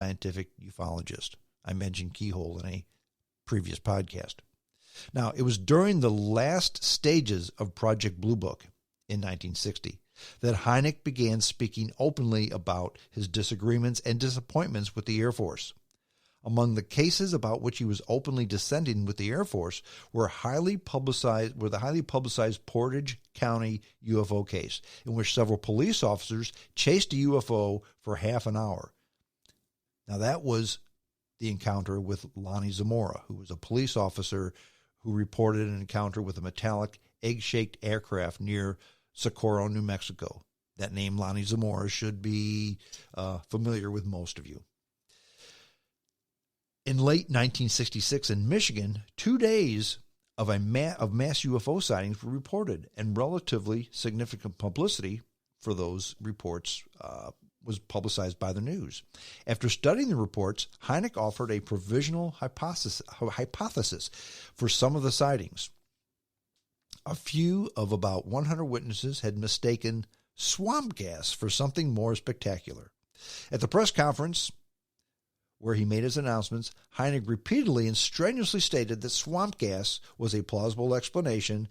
scientific ufologist. I mentioned Keyhole in a previous podcast. Now, it was during the last stages of Project Blue Book in 1960 that Hynek began speaking openly about his disagreements and disappointments with the Air Force. Among the cases about which he was openly dissenting with the Air Force were the highly publicized Portage County UFO case, in which several police officers chased a UFO for half an hour. Now, that was the encounter with Lonnie Zamora, who was a police officer who reported an encounter with a metallic, egg-shaped aircraft near Socorro, New Mexico. That name, Lonnie Zamora, should be familiar with most of you. In late 1966 in Michigan, 2 days of mass UFO sightings were reported, and relatively significant publicity for those reports was publicized by the news. After studying the reports, Hynek offered a provisional hypothesis for some of the sightings. A few of about 100 witnesses had mistaken swamp gas for something more spectacular. At the press conference where he made his announcements, Hynek repeatedly and strenuously stated that swamp gas was a plausible explanation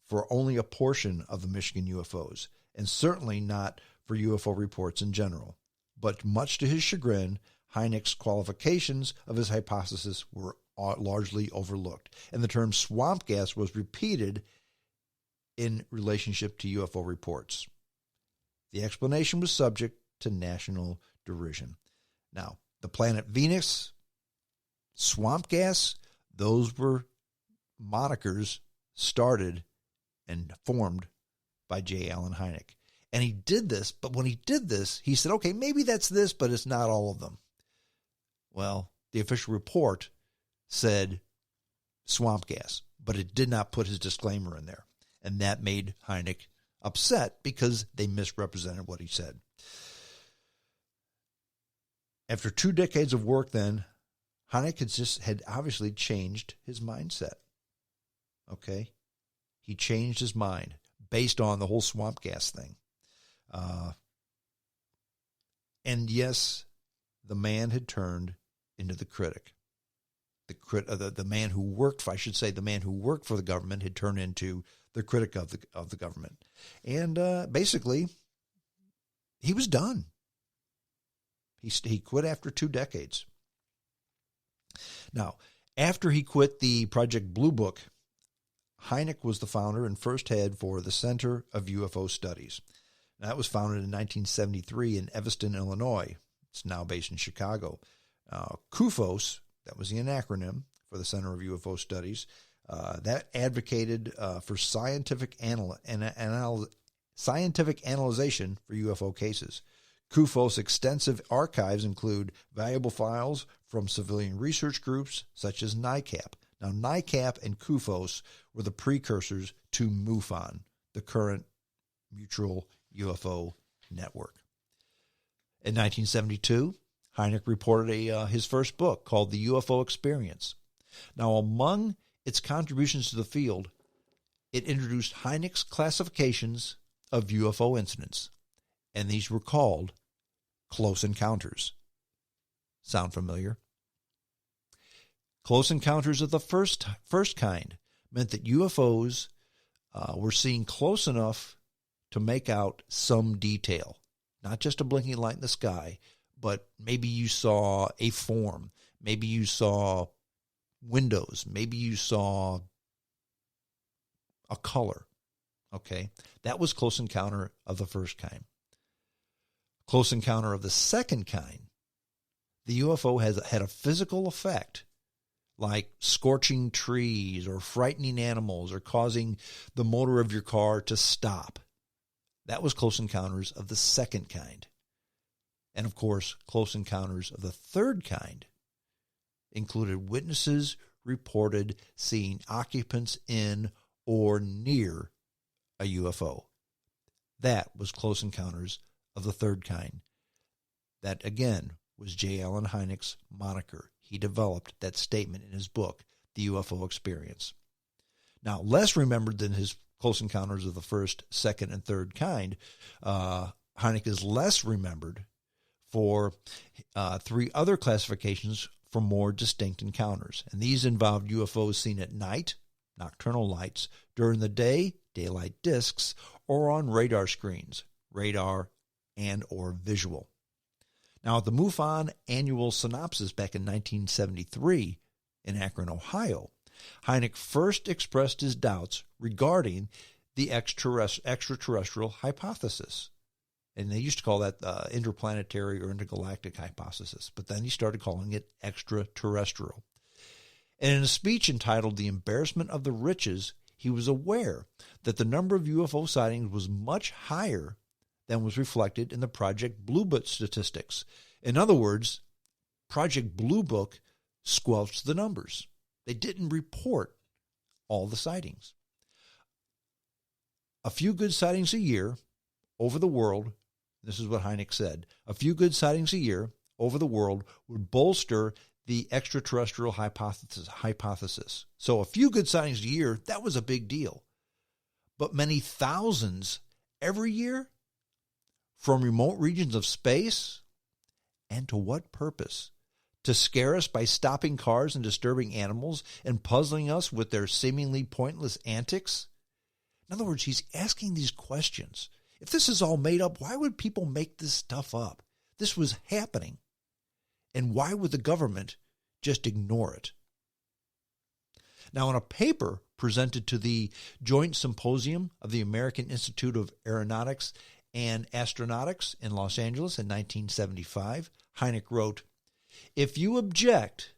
for only a portion of the Michigan UFOs, and certainly not for UFO reports in general. But much to his chagrin, Hynek's qualifications of his hypothesis were largely overlooked, and the term swamp gas was repeated in relationship to UFO reports. The explanation was subject to national derision. Now, the planet Venus, swamp gas, those were monikers started and formed by J. Allen Hynek. And he did this, but when he did this, he said, okay, maybe that's this, but it's not all of them. Well, the official report said swamp gas, but it did not put his disclaimer in there. And that made Hynek upset because they misrepresented what he said. After 2 decades of work then, Hynek had obviously changed his mindset. Okay? He changed his mind based on the whole swamp gas thing. And yes, the man had turned into the critic. The man who worked for, the man who worked for the government had turned into the critic of the government. And basically, he was done. He quit after 2 decades. Now, after he quit the Project Blue Book, Hynek was the founder and first head for the Center of UFO Studies. Now, that was founded in 1973 in Evanston, Illinois. It's now based in Chicago. CUFOS, that was the acronym for the Center of UFO Studies, that advocated for scientific analyzation for UFO cases. CUFOS' extensive archives include valuable files from civilian research groups such as NICAP. Now, NICAP and CUFOS were the precursors to MUFON, the current Mutual UFO Network. In 1972, Hynek reported his first book called The UFO Experience. Now, among its contributions to the field, it introduced Hynek's classifications of UFO incidents, and these were called close encounters. Sound familiar? Close encounters of the first kind meant that UFOs were seen close enough to make out some detail, not just a blinking light in the sky, but maybe you saw a form, maybe you saw windows, maybe you saw a color. Okay, that was close encounter of the first kind. Close encounter of the second kind, the UFO had a physical effect, like scorching trees or frightening animals or causing the motor of your car to stop. That was close encounters of the second kind. And of course, close encounters of the third kind included witnesses reported seeing occupants in or near a UFO. That was close encounters of the third kind. That, again, was J. Allen Hynek's moniker. He developed that statement in his book, The UFO Experience. Now, less remembered than his close encounters of the first, second, and third kind, Hynek is less remembered for 3 other classifications for more distinct encounters. And these involved UFOs seen at night, nocturnal lights, during the day, daylight discs, or on radar screens, radar and or visual. Now, at the MUFON annual synopsis back in 1973 in Akron, Ohio, Hynek first expressed his doubts regarding the extraterrestrial hypothesis. And they used to call that interplanetary or intergalactic hypothesis, but then he started calling it extraterrestrial. And in a speech entitled The Embarrassment of the Riches, he was aware that the number of UFO sightings was much higher than was reflected in the Project Blue Book statistics. In other words, Project Blue Book squelched the numbers. They didn't report all the sightings. A few good sightings a year over the world, this is what Hynek said, a few good sightings a year over the world would bolster the extraterrestrial hypothesis. So a few good sightings a year, that was a big deal. But many thousands every year from remote regions of space, and to what purpose? To scare us by stopping cars and disturbing animals and puzzling us with their seemingly pointless antics? In other words, he's asking these questions. If this is all made up, why would people make this stuff up? This was happening. And why would the government just ignore it? Now, in a paper presented to the Joint Symposium of the American Institute of Aeronautics and Astronautics in Los Angeles in 1975, Hynek wrote, "If you object,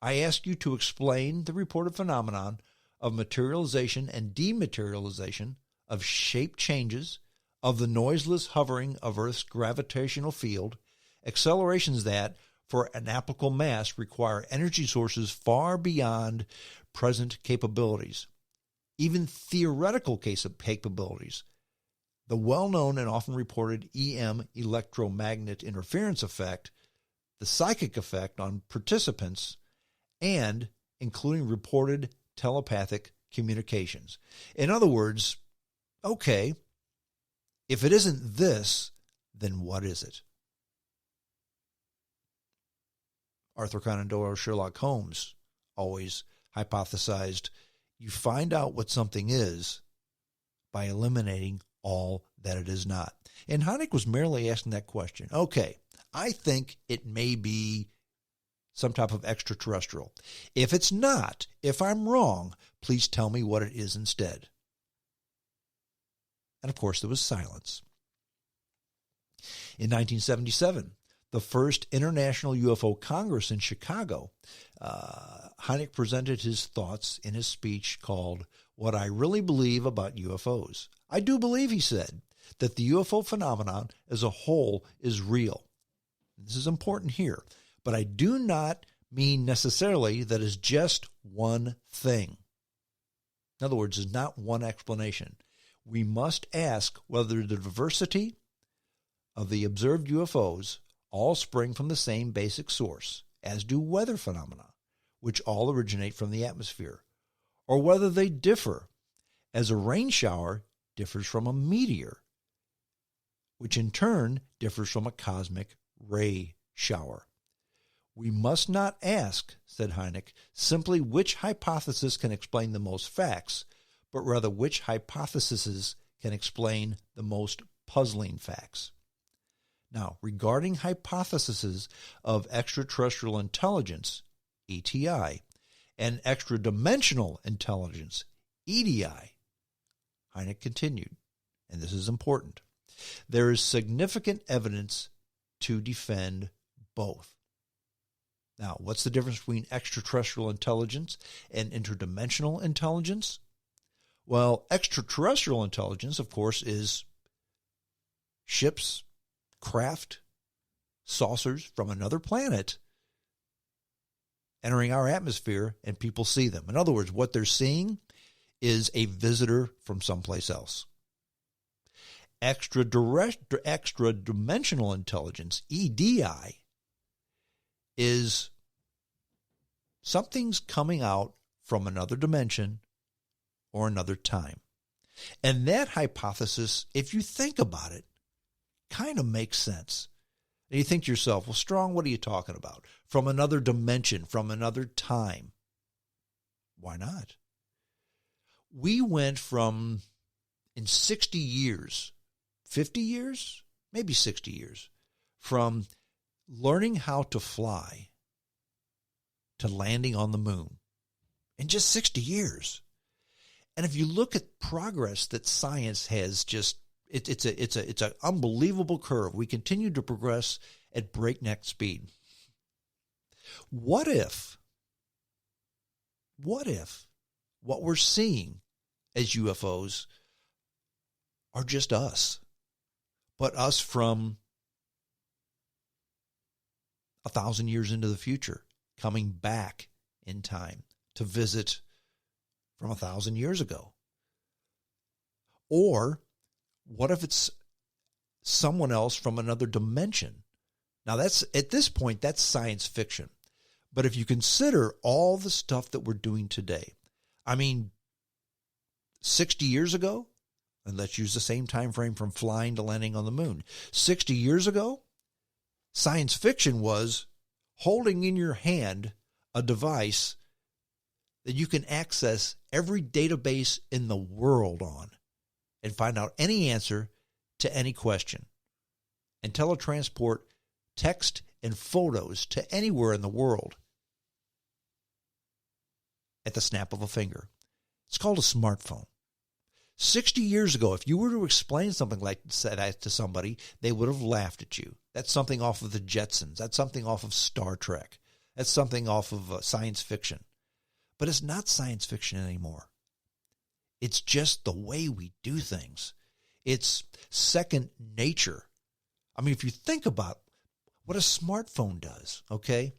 I ask you to explain the reported phenomenon of materialization and dematerialization, of shape changes, of the noiseless hovering of Earth's gravitational field, accelerations that, for an applicable mass, require energy sources far beyond present capabilities, even theoretical capabilities. The well-known and often reported EM electromagnet interference effect, the psychic effect on participants, and including reported telepathic communications." In other words, okay, if it isn't this, then what is it? Arthur Conan Doyle, Sherlock Holmes always hypothesized, you find out what something is by eliminating all that it is not. And Hynek was merely asking that question. Okay, I think it may be some type of extraterrestrial. If it's not, if I'm wrong, please tell me what it is instead. And of course, there was silence. In 1977, the first International UFO Congress in Chicago, Hynek presented his thoughts in his speech called "What I Really Believe About UFOs." I do believe, he said, that the UFO phenomenon as a whole is real. This is important here, but I do not mean necessarily that it's just one thing. In other words, it's not one explanation. We must ask whether the diversity of the observed UFOs all spring from the same basic source, as do weather phenomena, which all originate from the atmosphere, or whether they differ, as a rain shower differs from a meteor, which in turn differs from a cosmic ray shower. We must not ask, said Hynek, simply which hypothesis can explain the most facts, but rather which hypotheses can explain the most puzzling facts. Now, regarding hypotheses of extraterrestrial intelligence, ETI, and extra-dimensional intelligence, EDI, Hynek continued, and this is important, there is significant evidence to defend both. Now, what's the difference between extraterrestrial intelligence and interdimensional intelligence? Well, extraterrestrial intelligence, of course, is ships, craft, saucers from another planet entering our atmosphere, and people see them. In other words, what they're seeing is a visitor from someplace else. Extra-dimensional intelligence, EDI, is something's coming out from another dimension or another time. And that hypothesis, if you think about it, kind of makes sense. And you think to yourself, well, Strong, what are you talking about? From another dimension, from another time. Why not? We went from, in 60 years, 50 years, maybe 60 years, from learning how to fly to landing on the moon in just 60 years. And if you look at progress that science has just, it's an unbelievable curve. We continue to progress at breakneck speed. What if what we're seeing as UFOs are just us, but us from 1,000 years into the future, coming back in time to visit from 1,000 years ago? Or what if it's someone else from another dimension? Now that's, at this point, that's science fiction. But if you consider all the stuff that we're doing today, I mean, 60 years ago, and let's use the same time frame from flying to landing on the moon. 60 years ago, science fiction was holding in your hand a device that you can access every database in the world on and find out any answer to any question and teletransport text and photos to anywhere in the world at the snap of a finger. It's called a smartphone. 60 years ago, if you were to explain something like that to somebody, they would have laughed at you. That's something off of the Jetsons. That's something off of Star Trek. That's something off of science fiction. But it's not science fiction anymore. It's just the way we do things. It's second nature. I mean, if you think about what a smartphone does, okay?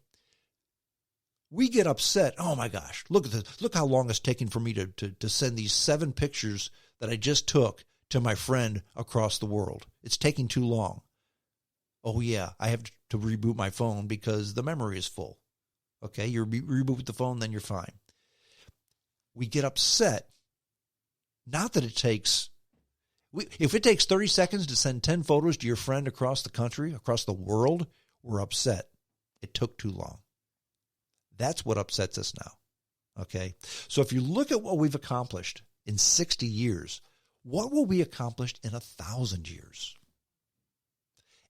We get upset. Oh my gosh, look at this. Look how long it's taking for me to send these 7 pictures that I just took to my friend across the world. It's taking too long. Oh yeah, I have to reboot my phone because the memory is full. Okay, you reboot the phone, then you're fine. We get upset. Not that it takes, if it takes 30 seconds to send 10 photos to your friend across the country, across the world, we're upset. It took too long. That's what upsets us now. Okay, so if you look at what we've accomplished in 60 years, what will be accomplished in 1,000 years?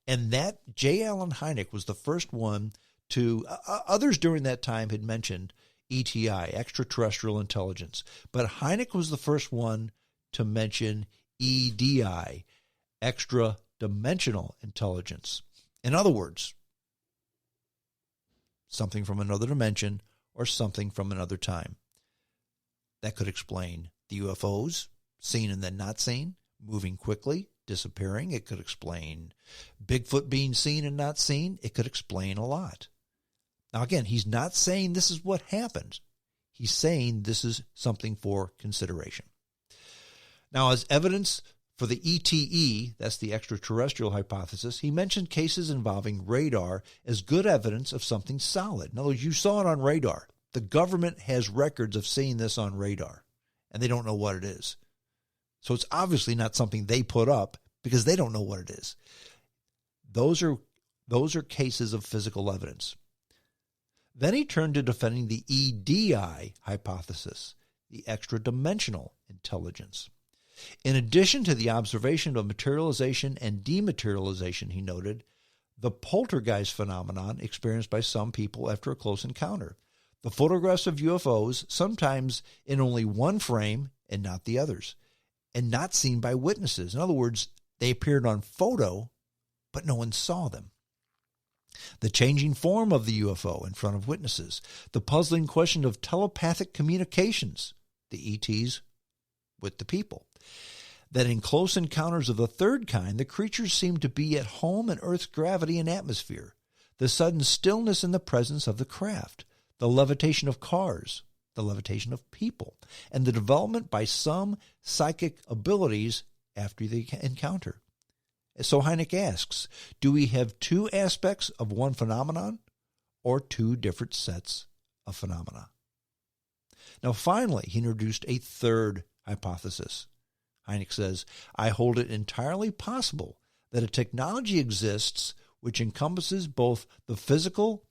And that J. Allen Hynek was the first one to, others during that time had mentioned ETI, extraterrestrial intelligence, but Hynek was the first one to mention EDI, extra-dimensional intelligence. In other words, something from another dimension or something from another time. That could explain the UFOs, seen and then not seen, moving quickly, disappearing. It could explain Bigfoot being seen and not seen. It could explain a lot. Now, again, he's not saying this is what happened. He's saying this is something for consideration. Now, as evidence for the ETE, that's the extraterrestrial hypothesis, he mentioned cases involving radar as good evidence of something solid. In other words, you saw it on radar. The government has records of seeing this on radar, and they don't know what it is. So it's obviously not something they put up because they don't know what it is. Those are cases of physical evidence. Then he turned to defending the EDI hypothesis, the extra-dimensional intelligence. In addition to the observation of materialization and dematerialization, he noted, the poltergeist phenomenon experienced by some people after a close encounter. The photographs of UFOs, sometimes in only one frame and not the others, and not seen by witnesses. In other words, they appeared on photo, but no one saw them. The changing form of the UFO in front of witnesses. The puzzling question of telepathic communications, the ETs with the people. That in close encounters of the third kind, the creatures seem to be at home in Earth's gravity and atmosphere. The sudden stillness in the presence of the craft. The levitation of cars. The levitation of people. And the development by some psychic abilities after the encounter. So Hynek asks, do we have two aspects of one phenomenon or two different sets of phenomena? Now, finally, he introduced a third hypothesis. Hynek says, I hold it entirely possible that a technology exists which encompasses both the physical